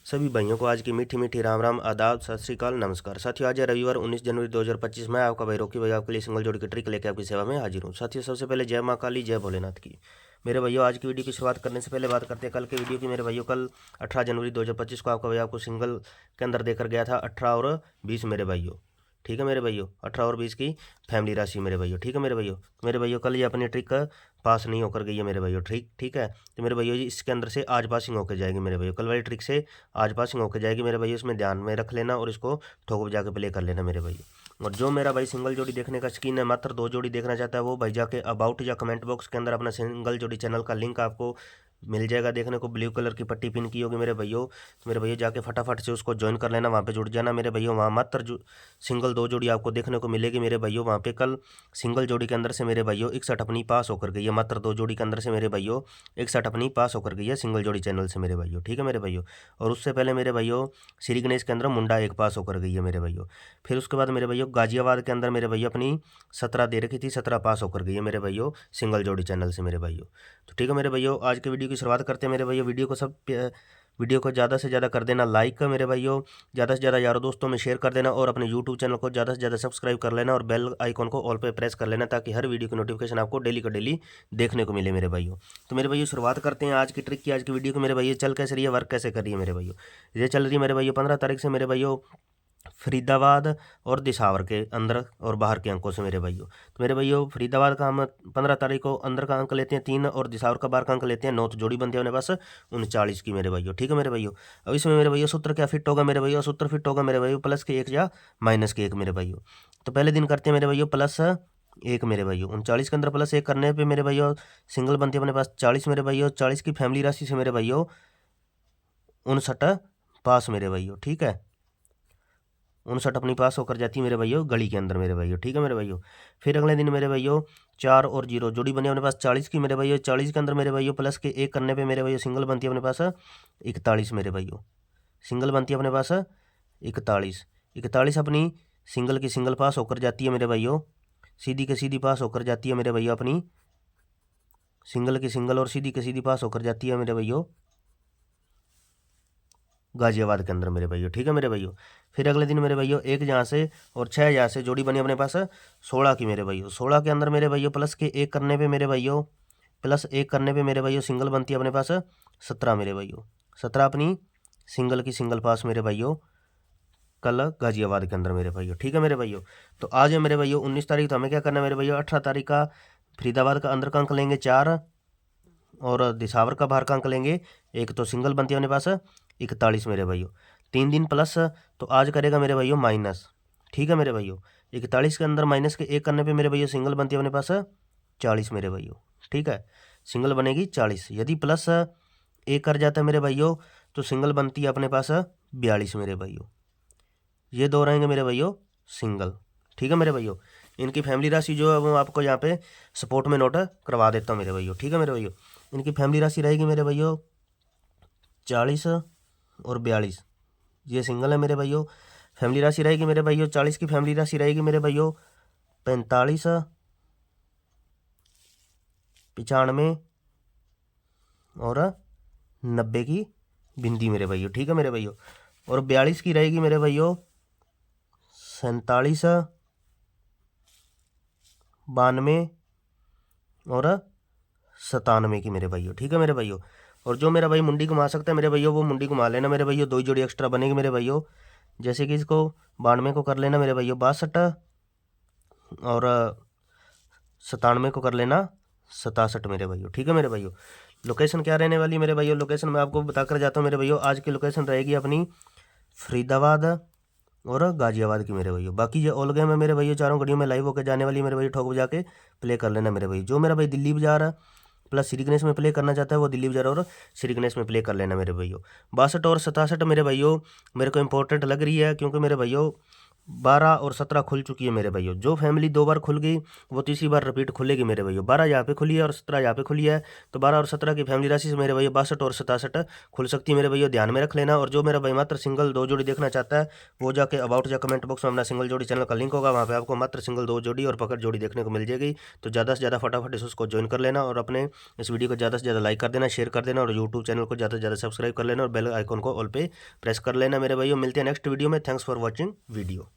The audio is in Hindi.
सभी भाइयों को आज की मीठी मीठी राम राम, आदाब, सत श्री अकाल, नमस्कार। साथियों, आज है रविवार 19 जनवरी 2025। मैं आपका भाई रोकी भाई आपके लिए सिंगल जोड़ी की ट्रिक लेकर आपकी सेवा में हाजिर हूँ। साथियों, सबसे पहले जय माँ काली, जय भोलेनाथ की। मेरे भाइयों, आज की वीडियो की शुरुआत करने से पहले बात करते हैं कल के वीडियो की। मेरे भाइयों, कल 18 जनवरी 2025 को आपका भाई आपको सिंगल के अंदर देकर गया था 18 और 20 मेरे भाइयों। ठीक है मेरे भाइयों, 18 और 20 की फैमिली राशि मेरे भाइयों। ठीक है मेरे भाइयों कल ये अपनी ट्रिक पास नहीं होकर गई है मेरे भाइयों। ठीक है। तो मेरे भाइयों जी, इसके अंदर से आज पासिंग होकर जाएगी मेरे भाइयों। कल वाली ट्रिक से आज पासिंग होकर जाएगी मेरे भाइयों। इसमें ध्यान में रख लेना और इसको ठोक बजा के प्ले कर लेना मेरे भाइयों। और जो मेरा भाई सिंगल जोड़ी देखने का शौकीन है, मात्र 2 जोड़ी देखना चाहता है, वो भाई जाके अबाउट या कमेंट बॉक्स के अंदर अपना सिंगल जोड़ी चैनल का लिंक आपको मिल जाएगा देखने को। ब्लू कलर की पट्टी पिन की होगी मेरे भैया। तो मेरे भैया जाके फटाफट से उसको ज्वाइन कर लेना, वहाँ पे जुड़ जाना मेरे भैया। वहाँ मात्र जो सिंगल 2 जोड़ी आपको देखने को मिलेगी मेरे भैया। वहाँ पे कल सिंगल जोड़ी के अंदर से मेरे भैया 61 अपनी पास होकर गई है। मात्र 2 जोड़ी के अंदर से मेरे भैया 61 अपनी पास होकर गई है सिंगल जोड़ी चैनल से मेरे भैया। ठीक है मेरे भैया। और उससे पहले मेरे भैया श्री गणेश के अंदर मुंडा 1 पास होकर गई है मेरे भैया। फिर उसके बाद मेरे भैया गाजियाबाद के अंदर मेरे भैया अपनी 17 दे रखी थी, 17 पास होकर गई है मेरे भैया सिंगल जोड़ी चैनल से मेरे भैया। तो ठीक है मेरे भैया, आज के वीडियो की शुरुआत करते हैं मेरे भैया। वीडियो को ज़्यादा से ज़्यादा कर देना लाइक का मेरे भाइयों। ज़्यादा से ज़्यादा यारों दोस्तों में शेयर कर देना और अपने यूट्यूब चैनल को ज़्यादा से ज़्यादा सब्सक्राइब कर लेना और बेल आइकॉन को ऑल पे प्रेस कर लेना, ताकि हर वीडियो की नोटिफिकेशन आपको डेली का डेली देखने को मिले मेरे भाइयों। तो मेरे भाइयों, शुरुआत करते हैं आज की ट्रिक की। आज की वीडियो को मेरे भाइयों चल कैसे रही है, वर्क कैसे कर रही है मेरे भाइयों। ये चल रही है मेरे भाइयों 15 तारीख से मेरे भाइयों फरीदाबाद और दिसावर के अंदर और बाहर के अंकों से मेरे भाइयों। तो मेरे भाइयों, फरीदाबाद का हम 15 तारीख को अंदर का अंक लेते हैं 3 और दिसावर का बाहर का अंक लेते हैं 9। तो जोड़ी बनती है अपने पास 39 की मेरे भाइयों। ठीक है मेरे भाइयों। अब इसमें मेरे भाइयों सूत्र क्या फिट होगा मेरे भाइयों, सूत्र फिट होगा मेरे भाइयों प्लस के 1 या माइनस के 1 मेरे भाइयों। तो पहले दिन करते हैं मेरे भाइयों प्लस 1 मेरे भाइयों। 39 के अंदर प्लस 1 करने पे मेरे भाइयों सिंगल बनती है अपने पास 40 मेरे भाइयों। 40 की फैमिली राशि से मेरे भाइयों 59 पास मेरे भाइयों। ठीक है, 59 अपनी पास होकर जाती है मेरे भाइयों गली के अंदर मेरे भाइयों। ठीक है मेरे भाइयों। फिर अगले दिन मेरे भाइयों 4 और 0 जोड़ी बनी अपने पास 40 की मेरे भाइयों। 40 के अंदर मेरे भाइयों प्लस के 1 करने पे मेरे भाइयों सिंगल बनती है अपने पास 41 मेरे भाइयों। सिंगल बनती है अपने पास 41। 41 अपनी सिंगल की सिंगल पास होकर जाती है मेरे भाइयों, सीधी के सीधी पास होकर जाती है मेरे भैया अपनी सिंगल की सिंगल और सीधी के सीधी पास होकर जाती है मेरे भैया गाजियाबाद के अंदर मेरे भाइयों। ठीक है मेरे भाइयों। फिर अगले दिन मेरे भाइयों 1 यहाँ से और 6 यहाँ से जोड़ी बनी अपने पास 16 की मेरे भाइयों। 16 के अंदर मेरे भाइयों प्लस के 1 करने पे मेरे भाइयों प्लस 1 करने पे मेरे भाइयों सिंगल बनती है अपने पास 17 मेरे भाइयों। 17 अपनी सिंगल की सिंगल पास मेरे भाइयों कल गाजियाबाद के अंदर मेरे भाइयों। ठीक है मेरे भाइयों। तो आज है मेरे भाइयों 19 तारीख। तो हमें क्या करना है मेरे भाइयों, 18 तारीख का फरीदाबाद का अंदर का अंक लेंगे 4 और दिसावर का बाहर का अंक लेंगे 1। तो सिंगल बनती है अपने पास 41 मेरे भाइयों। 3 दिन प्लस, तो आज करेगा मेरे भाइयों माइनस। ठीक है मेरे भाइयों। 41 के अंदर माइनस के 1 करने पे मेरे भाइयों सिंगल बनती है अपने पास 40 मेरे भाइयों। ठीक है, सिंगल बनेगी 40। यदि प्लस 1 कर जाता है मेरे भाइयों तो सिंगल बनती है अपने पास 42 मेरे भाइयों। ये दो रहेंगे मेरे भाइयों सिंगल। ठीक है मेरे भाइयों। इनकी फैमिली राशि जो है वो आपको यहाँ पे सपोर्ट में नोट करवा देता हूँ मेरे भाइयों। ठीक है मेरे भाइयों। इनकी फैमिली राशि रहेगी मेरे भाइयों 40 और 42। ये सिंगल है मेरे भाइयों। फैमिली राशि रहेगी मेरे भाइयों 40 की फैमिली राशि रहेगी मेरे भाइयों 45, 95 और 90 की बिंदी मेरे भाइयों। ठीक है मेरे भाइयों। और 42 की रहेगी मेरे भाइयों 47, 92 और 97 की मेरे भाइयों। ठीक है मेरे भाइयों। और जो मेरा भाई मुंडी घुमा सकता है मेरे भाइयों वो मुंडी घुमा लेना मेरे भाइयों। 2 जोड़ी एक्स्ट्रा बनेगी मेरे भाइयों। जैसे कि इसको 92 को कर लेना मेरे भाइयों 62 और 97 को कर लेना 67 मेरे भाइयों। ठीक है मेरे भाइयों। लोकेशन क्या रहने वाली मेरे भाइयों, लोकेशन मैं आपको बताकर जाता हूँ मेरे भाइयों। आज की लोकेशन रहेगी अपनी फरीदाबाद और गाजियाबाद की मेरे भैया। बाकी जो ऑल गेम है मेरे भैया चारों घड़ियों में लाइव होकर जाने वाली मेरे भैया। ठोक बजा के प्ले कर लेना मेरे भैया। जो मेरा भाई दिल्ली बाजार प्लस श्री गणेश में प्ले करना चाहता है वो दिल्ली बाजार और श्री गणेश में प्ले कर लेना मेरे भैया। 62 और 67 मेरे भैया मेरे को इंपॉर्टेंट लग रही है, क्योंकि मेरे भैया 12 और 17 खुल चुकी है मेरे भाइयों। जो फैमिली 2 बार खुल गई वो तीसरी बार रिपीट खुलेगी मेरे भाइयों। 12 यहाँ पे खुली है और 17 यहाँ पे खुली है, तो 12 और 17 की फैमिली राशि से मेरे भाइयों 62 और 67 खुल सकती है मेरे भाइयों, ध्यान में रख लेना। और जो मेरा भाई मात्र सिंगल 2 जोड़ी देखना चाहता है वो जाके अबाउट या कमेंट बॉक्स में अपना सिंगल जोड़ी चैनल का लिंक होगा, वहाँ पे आपको मात्र सिंगल 2 जोड़ी और पकड़ जोड़ी देखने को मिल जाएगी। तो ज़्यादा से ज़्यादा फटाफट इसको ज्वाइन कर लेना और अपने इस वीडियो को ज़्यादा से ज़्यादा लाइक कर देना, शेयर कर देना और यूट्यूब चैनल को ज़्यादा से ज़्यादा सब्सक्राइब कर लेना और बेल आइकन को ऑल पे प्रेस कर लेना मेरे भाइयों। मिलते हैं नेक्स्ट वीडियो में। Thanks for watching video.